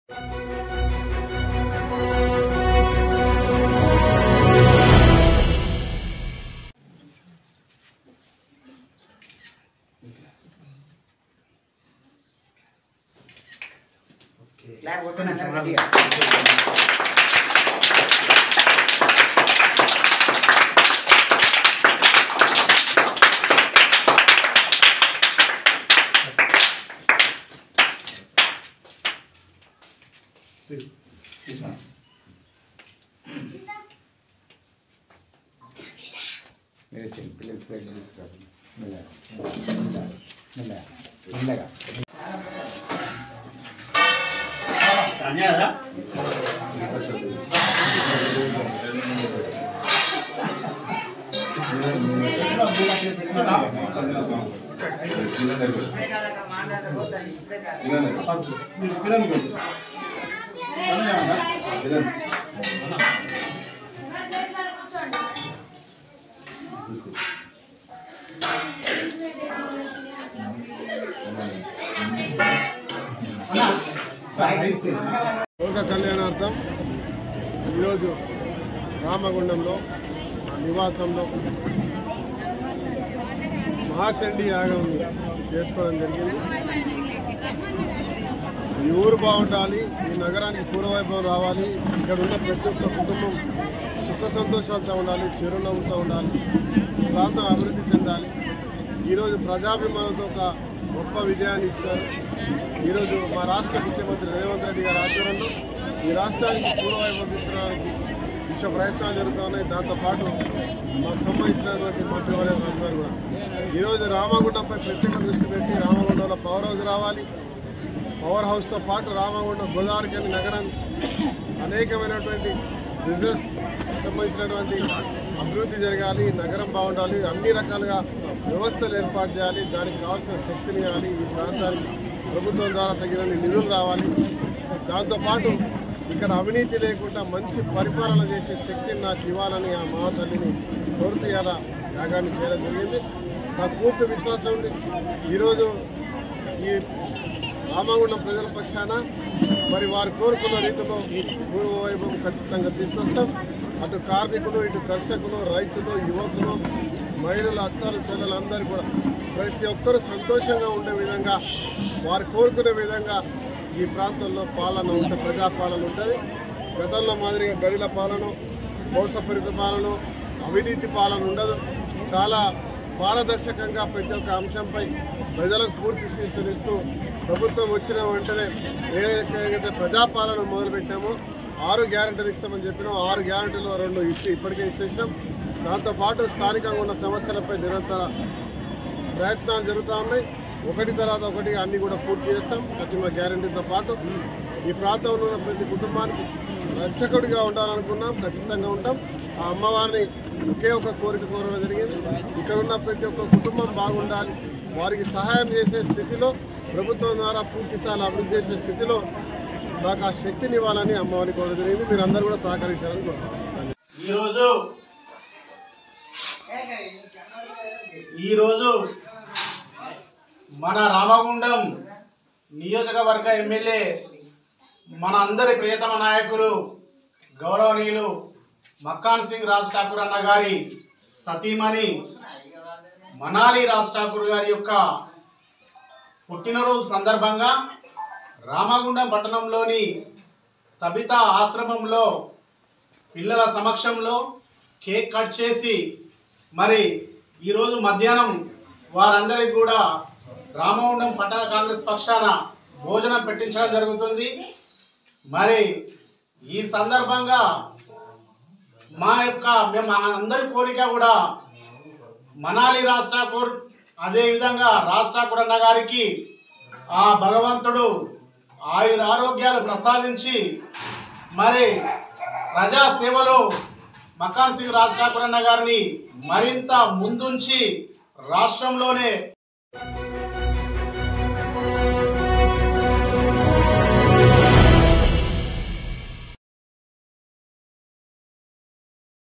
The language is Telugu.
Clap button अंदर कर दिया। मेरे चिन प्लेट प्लेट जिसका मिला मिला मिलेगा Tanya ada? లోక కళ్యాణార్థం ఈరోజు రామగుండంలో నివాసంలో మహాచండీ యాగం చేసుకోవడం జరిగింది. ఈ ఊరు బాగుండాలి, ఈ నగరానికి పూర్వవైభవం రావాలి, ఇక్కడ ఉన్న ప్రతి ఒక్క కుటుంబం సుఖ సంతోషాలతో ఉండాలి, చిరునవ్వుతో ఉండాలి, ప్రాంతం అభివృద్ధి చెందాలి. ఈరోజు ప్రజాభిమానంతో ఒక గొప్ప విజయాన్ని ఇచ్చారు. ఈరోజు మా రాష్ట్ర ముఖ్యమంత్రి రేవంత్ రెడ్డి గారి ఆధ్వర్యంలో ఈ రాష్ట్రానికి పూర్వవైభవం తీసుకురావడానికి విశ్వ ప్రయత్నాలు జరుగుతున్నాయి. దాంతోపాటు మాకు సంబంధించినటువంటి మంత్రివర్యులందరూ కూడా ఈరోజు రామగుండంపై ప్రత్యేక దృష్టి పెట్టి రామగుండంలో పవర్ హౌస్ రావాలి. పవర్ హౌస్తో పాటు రామగుండం గోదావరికని నగరం అనేకమైనటువంటి బిజినెస్ సంబంధించినటువంటి అభివృద్ధి జరగాలి, నగరం బాగుండాలి, అన్ని రకాలుగా వ్యవస్థలు ఏర్పాటు చేయాలి. దానికి కావాల్సిన శక్తిని కానీ ఈ ప్రాంతానికి ప్రభుత్వం ద్వారా తగినన్ని నిధులు రావాలి. దాంతోపాటు ఇక్కడ అవినీతి లేకుండా మంచి పరిపాలన చేసే శక్తిని నాకు ఇవ్వాలని ఆ మహాతల్లిని కోరుతూ ఇలా యాగాన్ని చేయడం జరిగింది. నాకు పూర్తి విశ్వాసం ఉంది. ఈరోజు ఈ రామగుండం ప్రజల పక్షాన మరి వారు కోరుకున్న రీతిలో పూర్వ వైభవం ఖచ్చితంగా తీసుకొస్తాం. అటు కార్మికులు, ఇటు కర్షకులు, రైతులు, యువకులు, మహిళలు, అక్కలు, చెల్లెలందరూ కూడా ప్రతి ఒక్కరూ సంతోషంగా ఉండే విధంగా వారు కోరుకునే విధంగా ఈ ప్రాంతంలో పాలన ఉంటుంది, ప్రజాపాలన ఉంటుంది. గతంలో మాదిరిగా గడిల పాలన, మోసపూరిత పాలన, అవినీతి పాలన ఉండదు. చాలా పారదర్శకంగా ప్రతి ఒక్క అంశంపై ప్రజలకు పూర్తి సూచనలిస్తూ ప్రభుత్వం వచ్చిన వెంటనే ఏదైతే ప్రజాపాలన మొదలుపెట్టామో 6 గ్యారెంటీలు ఇస్తామని చెప్పినాం. 6 గ్యారెంటీలు 2 ఇప్పటికే ఇచ్చేసినాం. దాంతోపాటు స్థానికంగా ఉన్న సమస్యలపై నిరంతర ప్రయత్నాలు జరుగుతూ ఉన్నాయి. ఒకటి తర్వాత ఒకటి అన్ని కూడా పూర్తి చేస్తాం. ఖచ్చితంగా గ్యారెంటీతో పాటు ఈ ప్రాంతంలో ఉన్న ప్రతి కుటుంబానికి రక్షకుడిగా ఉండాలనుకున్నాం, ఖచ్చితంగా ఉంటాం. ఆ అమ్మవారిని ఒకే ఒక కోరిక కోరడం జరిగింది. ఇక్కడ ఉన్న ప్రతి ఒక్క కుటుంబం బాగుండాలి, వారికి సహాయం చేసే స్థితిలో ప్రభుత్వం ద్వారా పూర్తి స్థాయిలో అభివృద్ధి చేసే స్థితిలో నాకు ఆ శక్తిని ఇవ్వాలని అమ్మవారిని కోరడం జరిగింది. మీరు అందరూ కూడా సహకరించాలని కోరుతున్నాను. ఈరోజు మన రామగుండం నియోజకవర్గ ఎమ్మెల్యే మన అందరి ప్రియతమ నాయకులు గౌరవనీయులు మక్కాన్ సింగ్ రాజ్ ఠాకూర్ అన్న గారి సతీమణి మనాలి రాజ్ ఠాకూర్ గారి యొక్క పుట్టినరోజు సందర్భంగా రామగుండం పట్టణంలోని తబితా ఆశ్రమంలో పిల్లల సమక్షంలో కేక్ కట్ చేసి మరి ఈరోజు మధ్యాహ్నం వారందరికీ కూడా రామగుండం పట్టణ కాంగ్రెస్ పక్షాన భోజనం పెట్టించడం జరుగుతుంది. మరి ఈ సందర్భంగా మేము అందరి కోరిక కూడా మనాలి రాజ్ ఠాకూర్ అదేవిధంగా రాజ్ ఠాకూర్ అన్న గారికి ఆ భగవంతుడు ఆయురారోగ్యాలు ప్రసాదించి మరి ప్రజాసేవలో మక్కాన్ సింగ్ రాజ్ ఠాకూర్ అన్న గారిని మరింత ముందుంచి రాష్ట్రంలోనే